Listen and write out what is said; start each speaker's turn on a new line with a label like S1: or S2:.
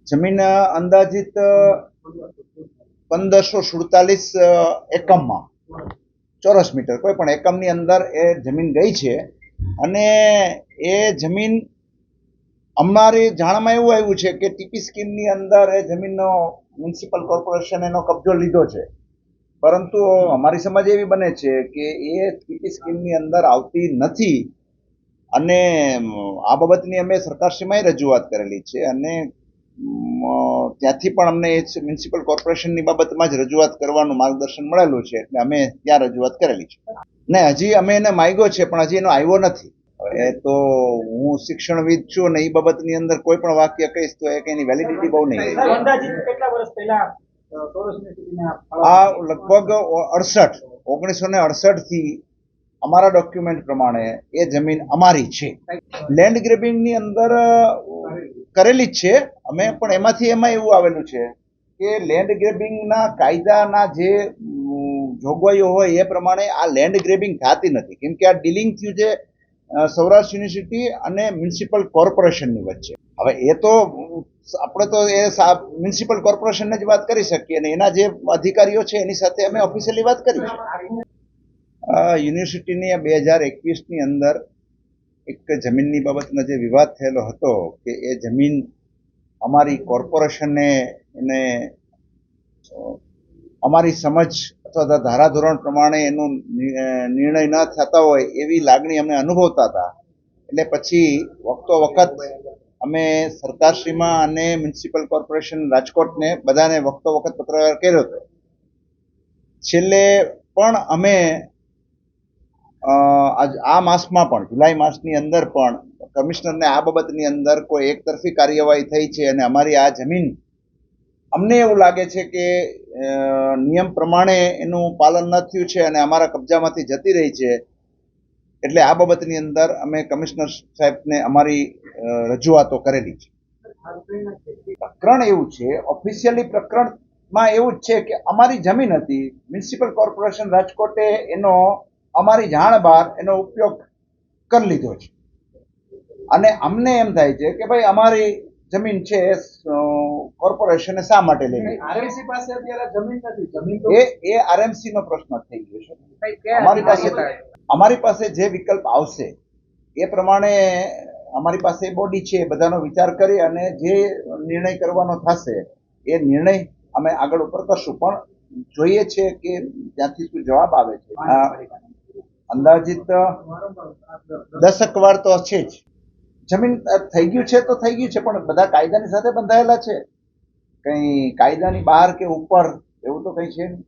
S1: જમીન અંદાજિત 1547 એકમમાં ચોરસ મીટર કોઈ પણ એકમની અંદર એ જમીન ગઈ છે અને એ જમીન અમારી જાણમાં એવું આવ્યું છે કે ટીપી સ્કીમની અંદર એ જમીનનો મ્યુનિસિપલ કોર્પોરેશન એનો કબજો લીધો છે, પરંતુ અમારી સમજ એવી બને છે કે એ ટીપી સ્કીમની અંદર આવતી નથી અને આ બાબતની અમે સરકારશ્રીમાં રજૂઆત કરેલી છે અને ત્યાંથી પણ અમને મ્યુનિસિપલ કોર્પોરેશનની બાબતમાં જ રજૂઆત કરવાનું માર્ગદર્શન મળેલું છે, એટલે અમે ત્યાં રજૂઆત કરેલી છે ને હજી અમે એને માંગ્યો છે પણ હજી એનો આવ્યો નથી. એ તો હું શિક્ષણવિદ છું અને એ બાબતની અંદર કોઈ પણ વાક્ય કહીશ તો એની વેલિડિટી બહુ નહીં. આ લગભગ 1968 થી અમારા ડોક્યુમેન્ટ પ્રમાણે એ જમીન અમારી છે. લેન્ડ ગ્રેબિંગની અંદર કરેલી જ છે અમે, પણ એમાંથી એમાં એવું આવેલું છે કે લેન્ડ ગ્રેબિંગના કાયદાના જે જોગવાઈઓ હોય એ પ્રમાણે આ લેન્ડ ગ્રેબિંગ થતી નથી, કેમ કે આ ડીલિંગ થયું છે સૌરાષ્ટ્ર યુનિવર્સિટી અને મ્યુનિસિપલ કોર્પોરેશનની વચ્ચે. હવે એ તો આપણે તો એ મ્યુનિસિપલ કોર્પોરેશનને જ વાત કરી શકીએ અને એના જે અધિકારીઓ છે એની સાથે અમે ઓફિશિયલી વાત કરી છે. યુનિવર્સિટીની 2021ની અંદર એક જમીનની બાબતનો જે વિવાદ થયેલો હતો કે એ જમીન અમારી કોર્પોરેશનને એને અમારી સમજ અથવા ધારાધોરણ પ્રમાણે એનો નિર્ણય ન થતા હોય એવી લાગણી અમે અનુભવતા હતા. એટલે પછી વખતો વખત અમે સરકારશ્રીમાં અને મ્યુનિસિપલ કોર્પોરેશન રાજકોટને બધાને વખતો વખત પત્ર કર્યો હતો. છેલ્લે પણ અમે આ માસમાં પણ જુલાઈ માસની અંદર પણ કમિશનરને આ બાબતની અંદર કોઈ એકતરફી કાર્યવાહી થઈ છે અને અમારી આ જમીન અમને એવું લાગે છે કે નિયમ પ્રમાણે એનું પાલન ન થયું છે અને અમારા કબજામાંથી જતી રહી છે, એટલે આ બાબતની અંદર અમે કમિશનર સાહેબને અમારી રજૂઆતો કરેલી છે. પ્રકરણ એવું છે, ઓફિશિયલી પ્રકરણમાં એવું જ છે કે અમારી જમીન હતી, મ્યુનિસિપલ કોર્પોરેશન રાજકોટે એનો અમારી જાણ બહાર એનો ઉપયોગ કરી લીધો છે અને અમને એમ થાય છે કે ભાઈ અમારી જમીન છે કોર્પોરેશને શા માટે લઈ?
S2: આરએમસી પાસે અત્યારે જમીન નથી, જમીન
S1: એ આરએમસી નો પ્રશ્ન થઈ ગયો છે. અમારી પાસે જે વિકલ્પ આવશે એ પ્રમાણે અમારી પાસે બોડી છે, બધાનો વિચાર કરી અને જે નિર્ણય કરવાનો થશે એ નિર્ણય અમે આગળ ઉપર કરશું, પણ જોઈએ છે કે ત્યાંથી શું જવાબ આવે છે. અંદાજિત 10 વાર તો છે જ. જમીન થઈ ગયું છે તો થઈ ગયું છે, પણ બધા કાયદાની સાથે બંધાયેલા છે, કઈ કાયદાની બહાર કે ઉપર એવું તો કઈ છે નહીં.